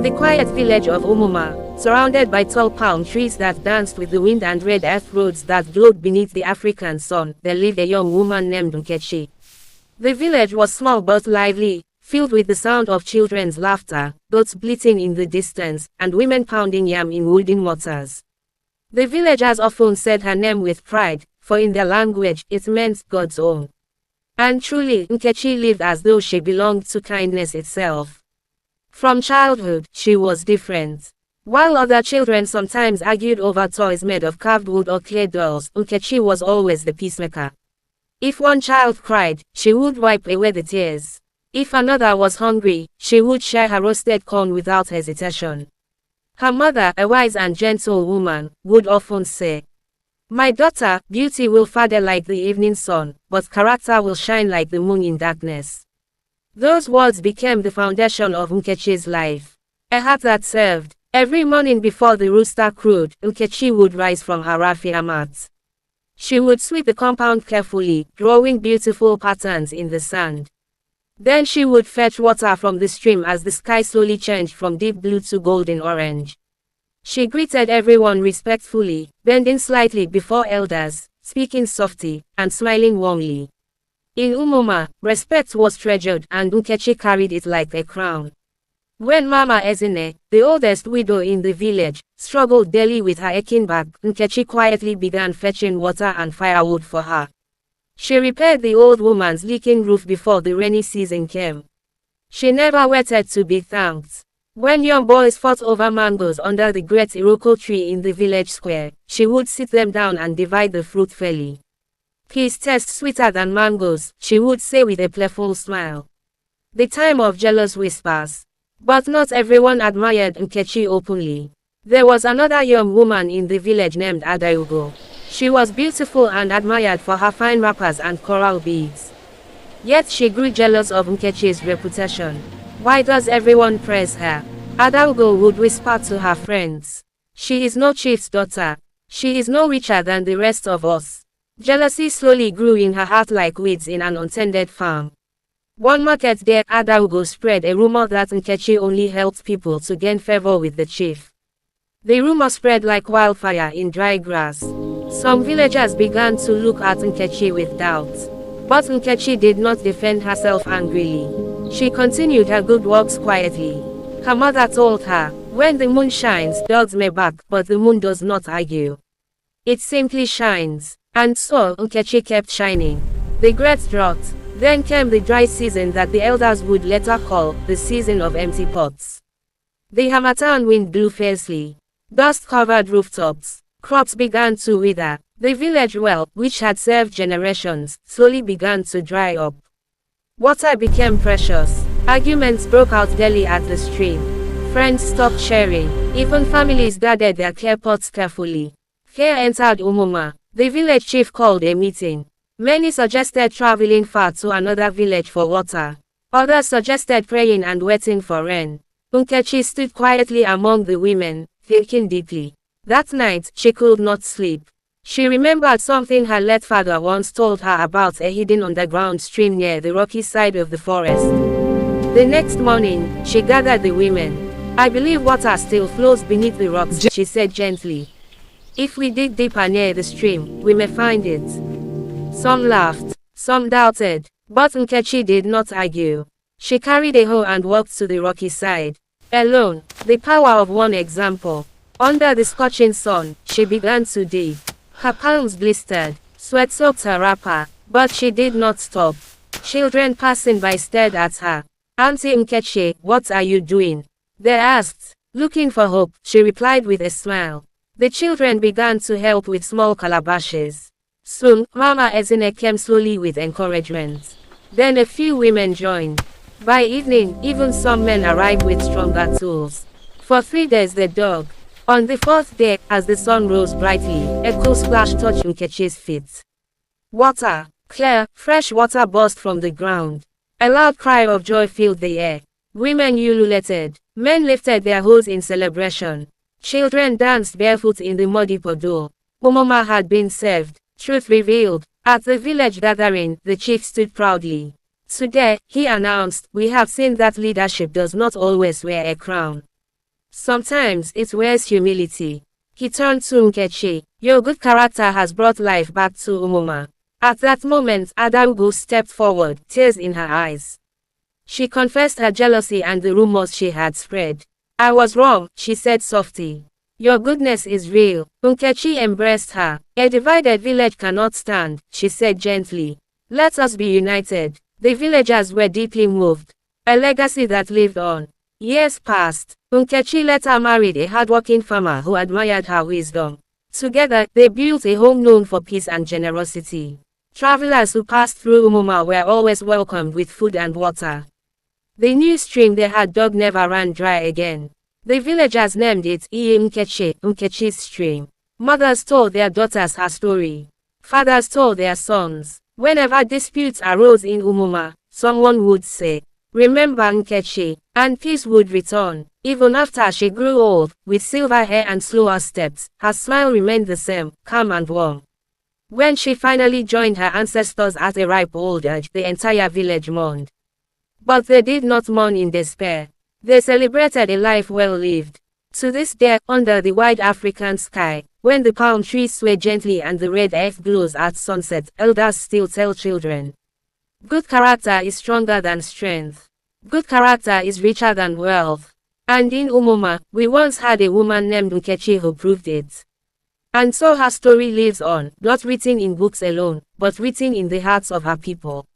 the quiet village of Umuoma, surrounded by tall palm trees that danced with the wind and red earth roads that glowed beneath the African sun, there lived a young woman named Nkechi. The village was small but lively, filled with the sound of children's laughter, goats bleating in the distance, and women pounding yam in wooden mortars. The villagers often said her name with pride, for in their language, it meant God's own. And truly, Nkechi lived as though she belonged to kindness itself. From childhood, she was different. While other children sometimes argued over toys made of carved wood or clay dolls, Nkechi was always the peacemaker. If one child cried, she would wipe away the tears. If another was hungry, she would share her roasted corn without hesitation. Her mother, a wise and gentle woman, would often say, "My daughter, beauty will fade like the evening sun, but character will shine like the moon in darkness." Those words became the foundation of Nkechi's life. A heart that served. Every morning before the rooster crowed, Nkechi would rise from her raffia mat. She would sweep the compound carefully, drawing beautiful patterns in the sand. Then she would fetch water from the stream as the sky slowly changed from deep blue to golden orange. She greeted everyone respectfully, bending slightly before elders, speaking softly, and smiling warmly. In Umuoma, respect was treasured and Nkechi carried it like a crown. When Mama Ezine, the oldest widow in the village, struggled daily with her aching back, Nkechi quietly began fetching water and firewood for her. She repaired the old woman's leaking roof before the rainy season came. She never waited to be thanked. When young boys fought over mangoes under the great iroko tree in the village square, she would sit them down and divide the fruit fairly. "Peace tastes sweeter than mangoes," she would say with a playful smile. The time of jealous whispers. But not everyone admired Nkechi openly. There was another young woman in the village named Adaugo. She was beautiful and admired for her fine wrappers and coral beads. Yet she grew jealous of Nkechi's reputation. "Why does everyone praise her?" Adaugo would whisper to her friends. "She is no chief's daughter. She is no richer than the rest of us." Jealousy slowly grew in her heart like weeds in an untended farm. One market day, Adaugo spread a rumor that Nkechi only helped people to gain favor with the chief. The rumor spread like wildfire in dry grass. Some villagers began to look at Nkechi with doubt. But Nkechi did not defend herself angrily. She continued her good works quietly. Her mother told her, "When the moon shines, dogs may bark, but the moon does not argue. It simply shines." And so, Nkechi kept shining. The great drought. Then came the dry season that the elders would later call the season of empty pots. The harmattan wind blew fiercely. Dust covered rooftops. Crops began to wither. The village well, which had served generations, slowly began to dry up. Water became precious. Arguments broke out daily at the stream. Friends stopped sharing. Even families guarded their clay pots carefully. Fear entered Umuoma. The village chief called a meeting. Many suggested traveling far to another village for water. Others suggested praying and waiting for rain. Nkechi stood quietly among the women, thinking deeply. That night, she could not sleep. She remembered something her late father once told her about a hidden underground stream near the rocky side of the forest. The next morning, she gathered the women. "I believe water still flows beneath the rocks," she said gently. "If we dig deeper near the stream, we may find it." Some laughed, some doubted, but Nkechi did not argue. She carried a hoe and walked to the rocky side. Alone, the power of one example. Under the scorching sun, she began to dig. Her palms blistered, sweat soaked her wrapper, but she did not stop. Children passing by stared at her. "Auntie Nkechi, what are you doing?" they asked. Looking for hope, she replied with a smile. The children began to help with small calabashes. Soon, Mama Ezine came slowly with encouragement. Then a few women joined. By evening, even some men arrived with stronger tools. For 3 days they dug. On the 4th day, as the sun rose brightly, a cool splash touched Nkechi's feet. Water, clear, fresh water burst from the ground. A loud cry of joy filled the air. Women ululated. Men lifted their hoes in celebration. Children danced barefoot in the muddy puddle. Umuoma had been saved. Truth revealed. At the village gathering, the chief stood proudly. Today, he announced, "We have seen that leadership does not always wear a crown. Sometimes it wears humility. He turned to Nkechi. Your good character has brought life back to Umuoma. At that moment, Adaugo stepped forward, tears in her eyes. She confessed her jealousy and the rumors she had spread. I was wrong, she said softly. Your goodness is real. Nkechi embraced her. A divided village cannot stand, she said gently. Let us be united. The villagers were deeply moved. A legacy that lived on. Years passed. Nkechi later married a hardworking farmer who admired her wisdom. Together, they built a home known for peace and generosity. Travelers who passed through Umuoma were always welcomed with food and water. The new stream they had dug never ran dry again. The villagers named it Nkechi's stream. Mothers told their daughters her story. Fathers told their sons. Whenever disputes arose in Umuoma, someone would say, remember Nkechi, and peace would return. Even after she grew old, with silver hair and slower steps, her smile remained the same, calm and warm. When she finally joined her ancestors at a ripe old age, the entire village mourned. But they did not mourn in despair. They celebrated a life well lived. To this day, under the wide African sky, when the palm trees sway gently and the red earth glows at sunset, elders still tell children. Good character is stronger than strength. Good character is richer than wealth. And in Umuoma, we once had a woman named Nkechi who proved it. And so her story lives on, not written in books alone, but written in the hearts of her people.